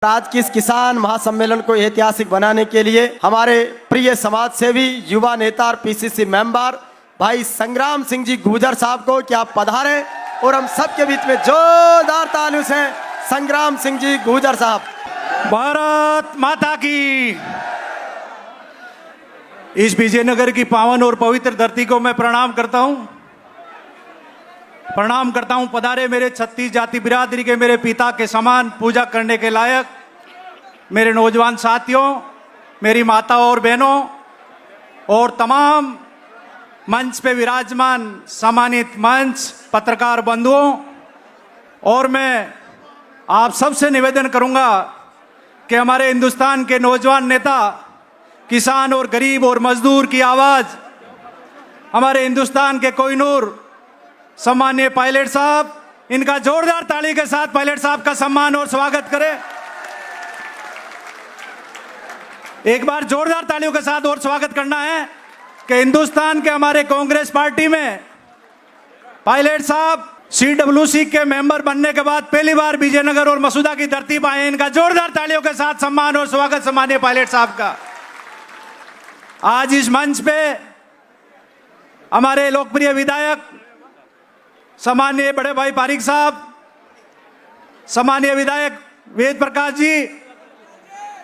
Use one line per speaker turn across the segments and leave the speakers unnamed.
आज की इस किसान महासम्मेलन को ऐतिहासिक बनाने के लिए हमारे प्रिय समाज सेवी युवा नेता और पीसीसी मेंबर भाई संग्राम सिंह जी गुर्जर साहब को क्या पधारे और हम सबके बीच में जोरदार तालियों से संग्राम सिंह जी गुर्जर साहब।
भारत माता की। इस विजयनगर की पावन और पवित्र धरती को मैं प्रणाम करता हूं। पधारे मेरे 36 जाति बिरादरी के मेरे पिता के समान पूजा करने के लायक मेरे नौजवान साथियों, मेरी माता और बहनों और तमाम मंच पे विराजमान सम्मानित मंच पत्रकार बंधुओं, और मैं आप सबसे निवेदन करूंगा कि हमारे हिंदुस्तान के नौजवान नेता, किसान और गरीब और मजदूर की आवाज, हमारे हिंदुस्तान के कोहिनूर सम्मानीय पायलट साहब, इनका जोरदार ताली के साथ पायलट साहब का सम्मान और स्वागत करें। एक बार जोरदार तालियों के साथ और स्वागत करना है कि हिंदुस्तान के हमारे कांग्रेस पार्टी में पायलट साहब CWC के मेंबर बनने के बाद पहली बार विजयनगर और मसूदा की धरती पर आए। इनका जोरदार तालियों के साथ सम्मान और स्वागत सम्मानीय पायलट साहब का। आज इस मंच पे हमारे लोकप्रिय विधायक सम्मानीय बड़े भाई पारिक साहब, सम्मानीय विधायक वेद प्रकाश जी,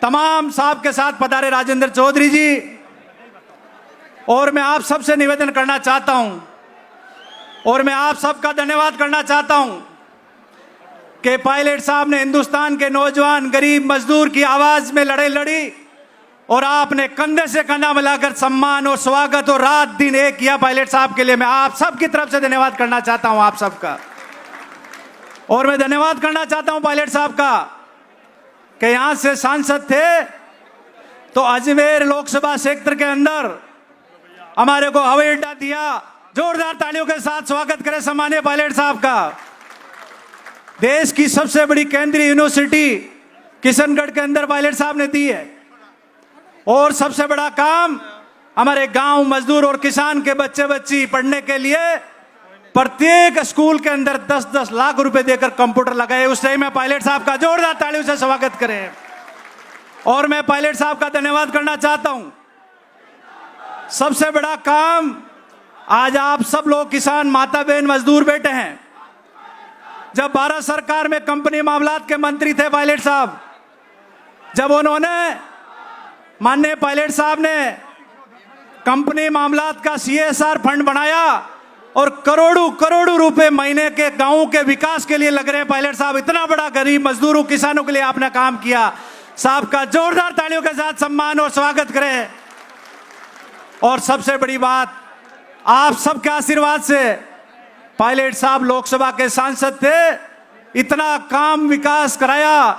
तमाम साहब के साथ पधारे राजेंद्र चौधरी जी, और मैं आप सबसे निवेदन करना चाहता हूं और मैं आप सबका धन्यवाद करना चाहता हूं कि पायलट साहब ने हिंदुस्तान के नौजवान गरीब मजदूर की आवाज में लड़ाई लड़ी और आपने कंधे से कंधा मिलाकर सम्मान और स्वागत और रात दिन एक किया। पायलट साहब के लिए मैं आप सबकी तरफ से धन्यवाद करना चाहता हूं, आप सबका। और मैं धन्यवाद करना चाहता हूं पायलट साहब का कि यहां से सांसद थे तो अजमेर लोकसभा क्षेत्र के अंदर हमारे को हवाई अड्डा दिया। जोरदार तालियों के साथ स्वागत करें सम्मानीय पायलट साहब का। देश की सबसे बड़ी केंद्रीय यूनिवर्सिटी किशनगढ़ के अंदर पायलट साहब ने दी है, और सबसे बड़ा काम हमारे गांव मजदूर और किसान के बच्चे बच्ची पढ़ने के लिए प्रत्येक स्कूल के अंदर 10-10 लाख रुपए देकर कंप्यूटर लगाए। उस टाइम में पायलट साहब का जोरदार तालियों से स्वागत करें। और मैं पायलट साहब का धन्यवाद करना चाहता हूं। सबसे बड़ा काम आज आप सब लोग किसान माता बहन मजदूर बैठे हैं। जब भारत सरकार में कंपनी मामलात के मंत्री थे पायलट साहब, जब उन्होंने माननीय पायलट साहब ने कंपनी मामलात का CSR फंड बनाया और करोड़ों रुपए महीने के गांवों के विकास के लिए लग रहे हैं। पायलट साहब, इतना बड़ा गरीब मजदूरों किसानों के लिए आपने काम किया। साहब का जोरदार तालियों के साथ सम्मान और स्वागत करें। और सबसे बड़ी बात, आप सबके आशीर्वाद से पायलट साहब लोकसभा के सांसद थे। इतना काम विकास कराया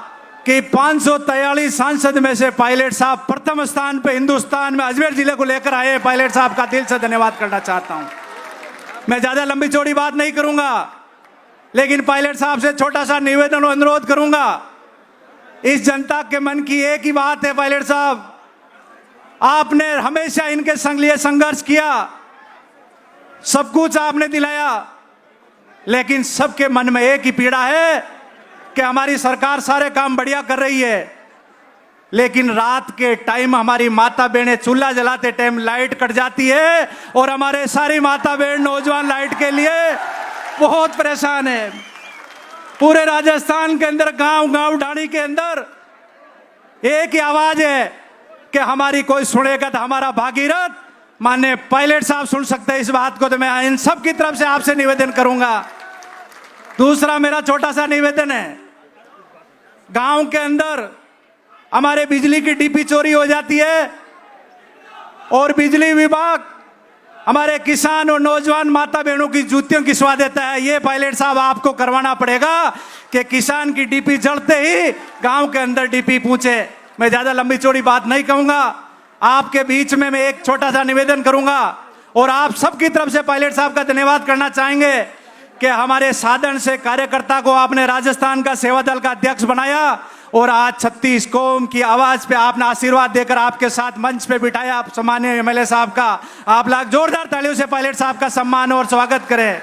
कि 543 सांसद में से पायलट साहब प्रथम स्थान पे हिंदुस्तान में अजमेर जिले को लेकर आए। पायलट साहब का दिल से धन्यवाद करना चाहता हूं। मैं ज्यादा लंबी चौड़ी बात नहीं करूंगा, लेकिन पायलट साहब से छोटा सा निवेदन और अनुरोध करूंगा। इस जनता के मन की एक ही बात है पायलट साहब, आपने हमेशा इनके संग लिए संघर्ष किया, सब कुछ आपने दिलाया, लेकिन सबके मन में एक ही पीड़ा है कि हमारी सरकार सारे काम बढ़िया कर रही है, लेकिन रात के टाइम हमारी माता बहनें चूल्हा जलाते टाइम लाइट कट जाती है और हमारे सारी माता बहन नौजवान लाइट के लिए बहुत परेशान है। पूरे राजस्थान के अंदर गांव ढाणी के अंदर एक ही आवाज है कि हमारी कोई सुनेगा तो हमारा भागीरथ माननीय पायलट साहब सुन सकते हैं इस बात को। तो मैं इन सब की तरफ से आपसे निवेदन करूंगा। दूसरा मेरा छोटा सा निवेदन है, गांव के अंदर हमारे बिजली की डीपी चोरी हो जाती है और बिजली विभाग हमारे किसान और नौजवान माता बहनों की जूतियों की स्वाद देता है। ये पायलट साहब आपको करवाना पड़ेगा कि किसान की डीपी जलते ही गांव के अंदर डीपी पहुंचे। मैं ज्यादा लंबी चौड़ी बात नहीं कहूंगा, आपके बीच में मैं एक छोटा सा निवेदन करूंगा और आप सबकी तरफ से पायलट साहब का धन्यवाद करना चाहेंगे कि हमारे साधन से कार्यकर्ता को आपने राजस्थान का सेवा दल का अध्यक्ष बनाया और आज 36 कौम की आवाज पे आपने आशीर्वाद देकर आपके साथ मंच पे बिठाया। आप सम्मानीय MLA साहब का आप लोग जोरदार तालियों से पायलट साहब का सम्मान और स्वागत करें।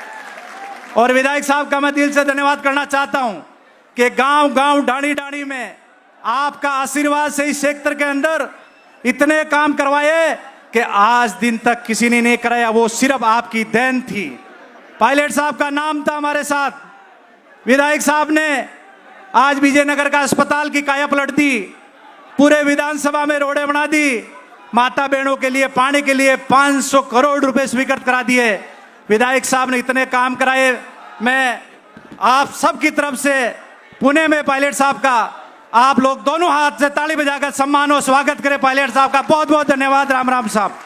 और विधायक साहब का मैं दिल से धन्यवाद करना चाहता हूं कि गांव ढाणी में आपका आशीर्वाद से इस क्षेत्र के अंदर इतने काम करवाए कि आज दिन तक किसी ने नहीं कराया, वो सिर्फ आपकी देन थी। पायलट साहब का नाम था हमारे साथ। विधायक साहब ने आज विजयनगर का अस्पताल की काया पलट दी, पूरे विधानसभा में रोडें बना दी, माता बहनों के लिए पानी के लिए 500 करोड़ रुपए स्वीकृत करा दिए। विधायक साहब ने इतने काम कराए। मैं आप सब की तरफ से पुणे में पायलट साहब का आप लोग दोनों हाथ से ताली बजाकर सम्मान और स्वागत करें। पायलट साहब का बहुत बहुत धन्यवाद। राम राम साहब।